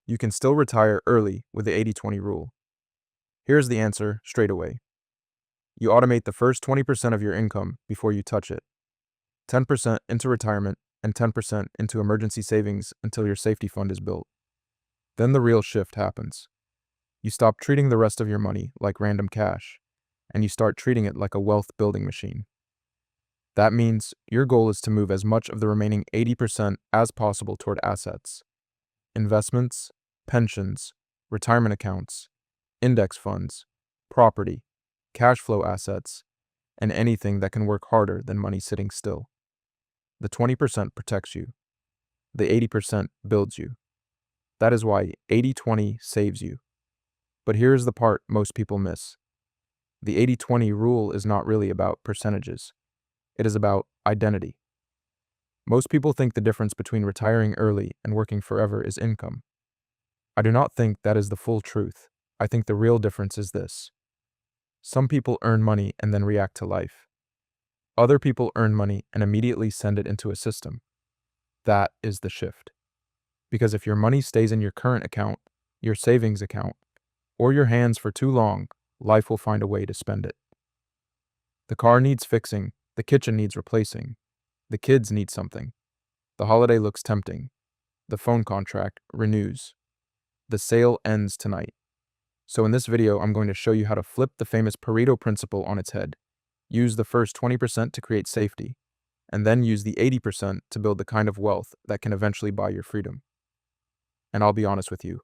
you can still retire early with the 80-20 rule. Here's the answer straight away. You automate the first 20% of your income before you touch it. 10% into retirement and 10% into emergency savings until your safety fund is built. Then the real shift happens. You stop treating the rest of your money like random cash, and you start treating it like a wealth building machine. That means your goal is to move as much of the remaining 80% as possible toward assets. Investments, pensions, retirement accounts, index funds, property, cash flow assets, and anything that can work harder than money sitting still. The 20% protects you. The 80% builds you. That is why 80-20 saves you. But here's the part most people miss. The 80-20 rule is not really about percentages. It is about identity. Most people think the difference between retiring early and working forever is income. I do not think that is the full truth. I think the real difference is this. Some people earn money and then react to life. Other people earn money and immediately send it into a system. That is the shift. Because if your money stays in your current account, your savings account, or your hands for too long, life will find a way to spend it. The car needs fixing, the kitchen needs replacing, the kids need something, the holiday looks tempting, the phone contract renews, the sale ends tonight. So in this video, I'm going to show you how to flip the famous Pareto principle on its head. Use the first 20% to create safety, and then use the 80% to build the kind of wealth that can eventually buy your freedom. And I'll be honest with you,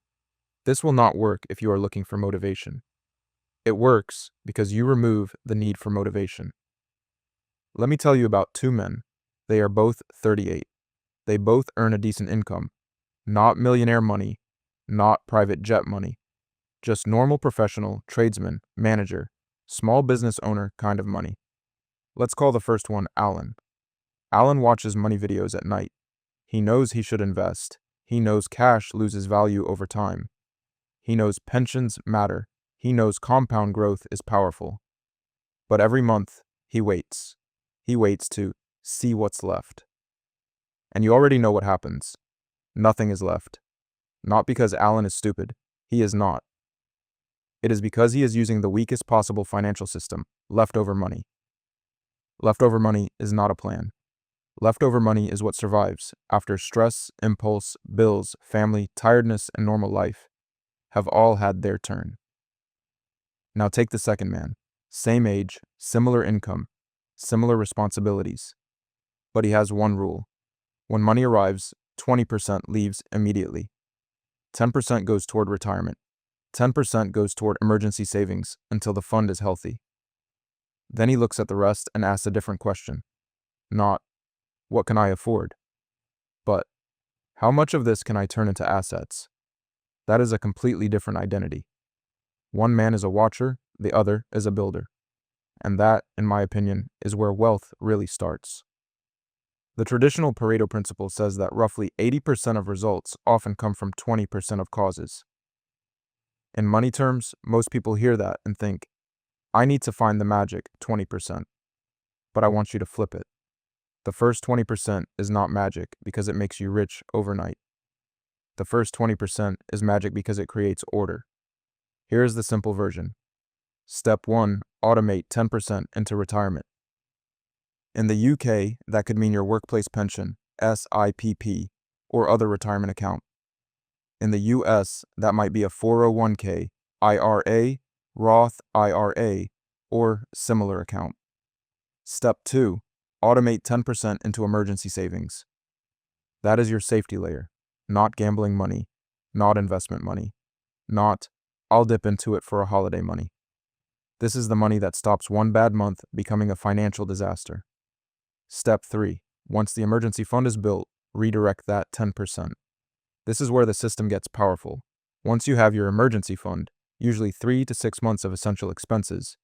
this will not work if you are looking for motivation. It works because you remove the need for motivation. Let me tell you about two men. They are both 38. They both earn a decent income. Not millionaire money, not private jet money. Just normal professional, tradesman, manager, small business owner kind of money. Let's call the first one Alan. Alan watches money videos at night. He knows he should invest. He knows cash loses value over time. He knows pensions matter. He knows compound growth is powerful. But every month, he waits. He waits to see what's left. And you already know what happens. Nothing is left. Not because Alan is stupid. He is not. It is because he is using the weakest possible financial system, leftover money. Leftover money is not a plan. Leftover money is what survives after stress, impulse, bills, family, tiredness, and normal life have all had their turn. Now take the second man. Same age, similar income, similar responsibilities. But he has one rule. When money arrives, 20% leaves immediately. 10% goes toward retirement. 10% goes toward emergency savings until the fund is healthy. Then he looks at the rest and asks a different question. Not, what can I afford? But, how much of this can I turn into assets? That is a completely different identity. One man is a watcher, the other is a builder. And that, in my opinion, is where wealth really starts. The traditional Pareto principle says that roughly 80% of results often come from 20% of causes. In money terms, most people hear that and think, I need to find the magic 20%. But I want you to flip it. The first 20% is not magic because it makes you rich overnight. The first 20% is magic because it creates order. Here is the simple version. Step 1, automate 10% into retirement. In the UK, that could mean your workplace pension, SIPP, or other retirement account. In the US, that might be a 401k, IRA, Roth IRA, or similar account. Step 2, automate 10% into emergency savings. That is your safety layer, not gambling money, not investment money, not, I'll dip into it for a holiday money. This is the money that stops one bad month becoming a financial disaster. Step 3, once the emergency fund is built, redirect that 10%. This is where the system gets powerful. Once you have your emergency fund, usually 3 to 6 months of essential expenses,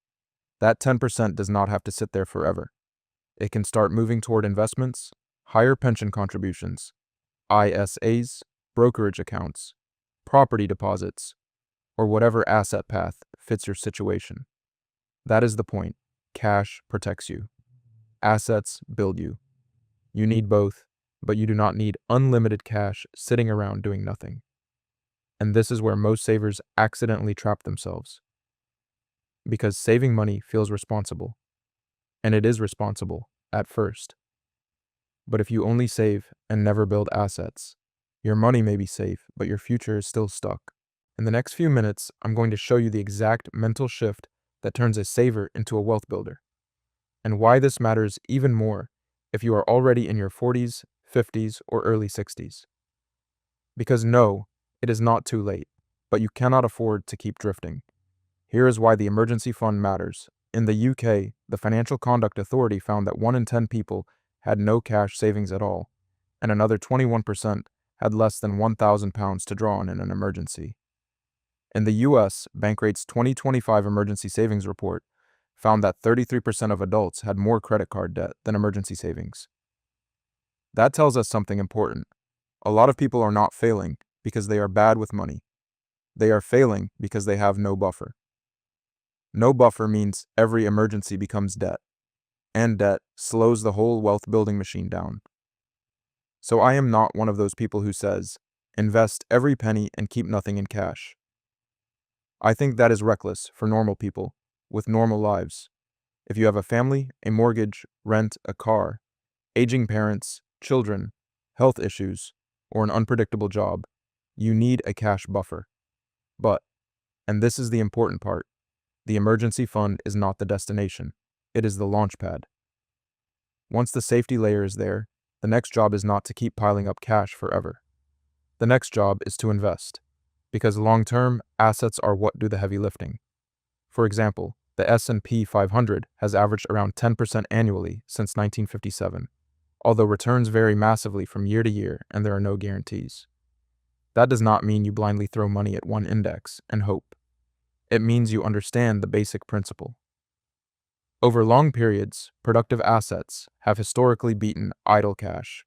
that 10% does not have to sit there forever. It can start moving toward investments, higher pension contributions, ISAs, brokerage accounts, property deposits, or whatever asset path fits your situation. That is the point. Cash protects you. Assets build you. You need both, but you do not need unlimited cash sitting around doing nothing. And this is where most savers accidentally trap themselves. Because saving money feels responsible, and it is responsible at first. But if you only save and never build assets, your money may be safe, but your future is still stuck. In the next few minutes, I'm going to show you the exact mental shift that turns a saver into a wealth builder, and why this matters even more if you are already in your 40s, 50s, or early 60s. Because no, it is not too late, but you cannot afford to keep drifting. Here is why the emergency fund matters. In the UK, the Financial Conduct Authority found that 1 in 10 people had no cash savings at all, and another 21% had less than £1,000 to draw on in an emergency. In the US, Bankrate's 2025 Emergency Savings Report found that 33% of adults had more credit card debt than emergency savings. That tells us something important. A lot of people are not failing because they are bad with money. They are failing because they have no buffer. No buffer means every emergency becomes debt, and debt slows the whole wealth building machine down. So I am not one of those people who says, invest every penny and keep nothing in cash. I think that is reckless for normal people with normal lives. If you have a family, a mortgage, rent, a car, aging parents, children, health issues, or an unpredictable job, you need a cash buffer. But, and this is the important part, the emergency fund is not the destination. It is the launch pad. Once the safety layer is there, the next job is not to keep piling up cash forever. The next job is to invest, because long-term, assets are what do the heavy lifting. For example, the S&P 500 has averaged around 10% annually since 1957, although returns vary massively from year to year and there are no guarantees. That does not mean you blindly throw money at one index and hope. It means you understand the basic principle. Over long periods, productive assets have historically beaten idle cash.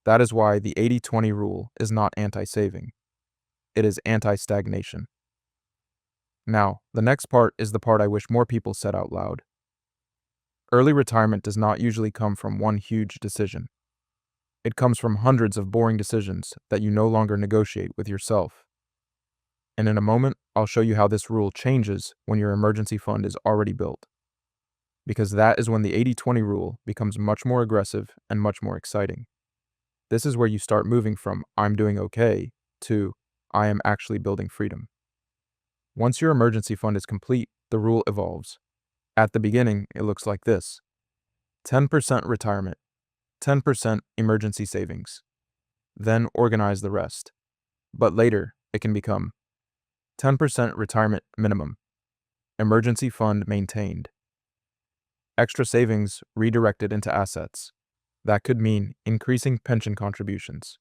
That is why the 80-20 rule is not anti-saving. It is anti-stagnation. Now, the next part is the part I wish more people said out loud. Early retirement does not usually come from one huge decision. It comes from hundreds of boring decisions that you no longer negotiate with yourself. And in a moment, I'll show you how this rule changes when your emergency fund is already built. Because that is when the 80-20 rule becomes much more aggressive and much more exciting. This is where you start moving from I'm doing okay to I am actually building freedom. Once your emergency fund is complete, the rule evolves. At the beginning, it looks like this: 10% retirement, 10% emergency savings. Then organize the rest. But later, it can become 10% retirement minimum, emergency fund maintained, extra savings redirected into assets. That could mean increasing pension contributions.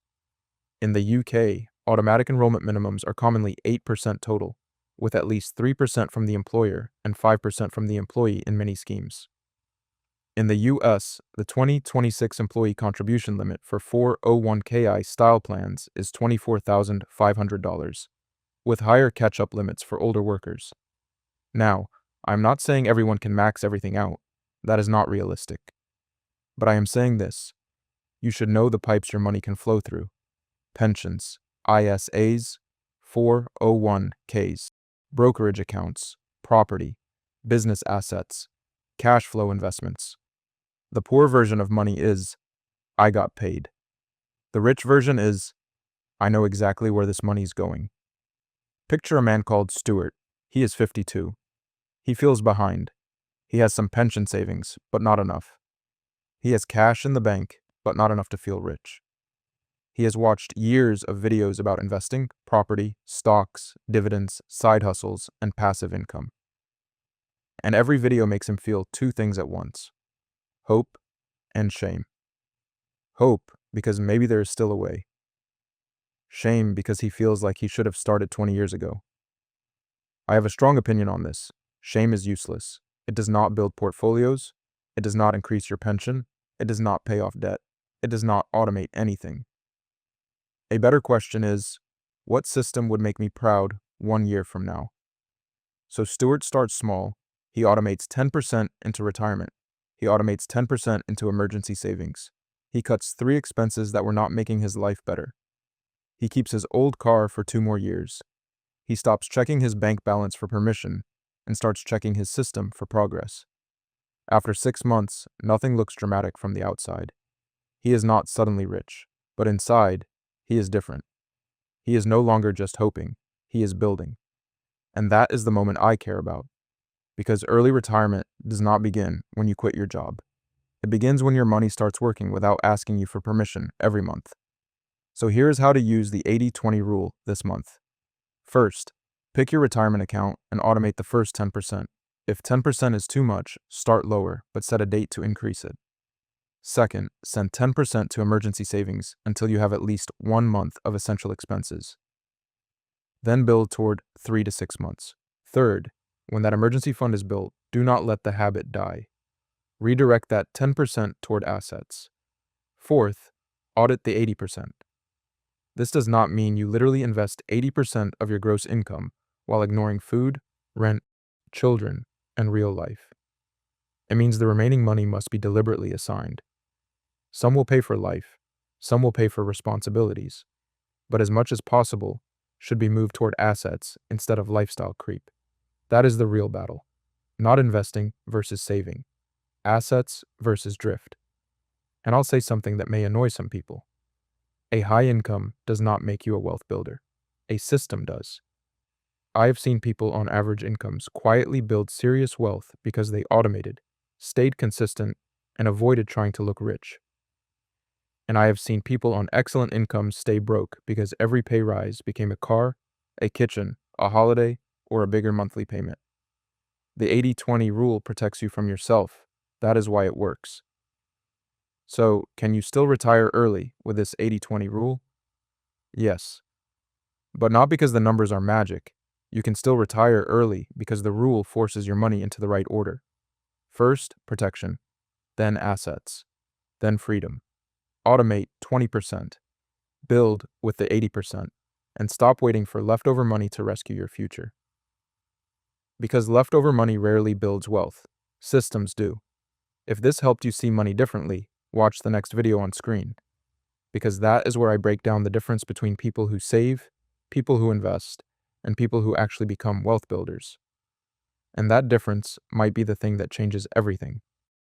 In the UK, automatic enrollment minimums are commonly 8% total, with at least 3% from the employer and 5% from the employee in many schemes. In the US, the 2026 employee contribution limit for 401k style plans is $24,500, with higher catch-up limits for older workers. Now, I'm not saying everyone can max everything out. That is not realistic. But I am saying this: you should know the pipes your money can flow through. Pensions, ISAs, 401ks, brokerage accounts, property, business assets, cash flow investments. The poor version of money is, I got paid. The rich version is, I know exactly where this money's going. Picture a man called Stuart. He is 52. He feels behind. He has some pension savings, but not enough. He has cash in the bank, but not enough to feel rich. He has watched years of videos about investing, property, stocks, dividends, side hustles, and passive income. And every video makes him feel two things at once: hope and shame. Hope because maybe there is still a way. Shame because he feels like he should have started 20 years ago. I have a strong opinion on this. Shame is useless. It does not build portfolios. It does not increase your pension. It does not pay off debt. It does not automate anything. A better question is, what system would make me proud 1 year from now? So Stuart starts small. He automates 10% into retirement. He automates 10% into emergency savings. He cuts 3 expenses that were not making his life better. He keeps his old car for 2 more years. He stops checking his bank balance for permission and starts checking his system for progress. After 6 months, nothing looks dramatic from the outside. He is not suddenly rich, but inside, he is different. He is no longer just hoping, he is building. And that is the moment I care about. Because early retirement does not begin when you quit your job. It begins when your money starts working without asking you for permission every month. So here is how to use the 80-20 rule this month. First, pick your retirement account and automate the first 10%. If 10% is too much, start lower, but set a date to increase it. Second, send 10% to emergency savings until you have at least 1 month of essential expenses. Then build toward 3 to 6 months. Third, when that emergency fund is built, do not let the habit die. Redirect that 10% toward assets. Fourth, audit the 80%. This does not mean you literally invest 80% of your gross income while ignoring food, rent, children, and real life. It means the remaining money must be deliberately assigned. Some will pay for life, some will pay for responsibilities, but as much as possible should be moved toward assets instead of lifestyle creep. That is the real battle, not investing versus saving, assets versus drift. And I'll say something that may annoy some people. A high income does not make you a wealth builder. A system does. I have seen people on average incomes quietly build serious wealth because they automated, stayed consistent, and avoided trying to look rich. And I have seen people on excellent incomes stay broke because every pay rise became a car, a kitchen, a holiday, or a bigger monthly payment. The 80-20 rule protects you from yourself. That is why it works. So, can you still retire early with this 80-20 rule? Yes. But not because the numbers are magic. You can still retire early because the rule forces your money into the right order. First, protection, then assets, then freedom. Automate 20%, build with the 80%, and stop waiting for leftover money to rescue your future. Because leftover money rarely builds wealth, systems do. If this helped you see money differently, watch the next video on screen. Because that is where I break down the difference between people who save, people who invest, and people who actually become wealth builders. And that difference might be the thing that changes everything.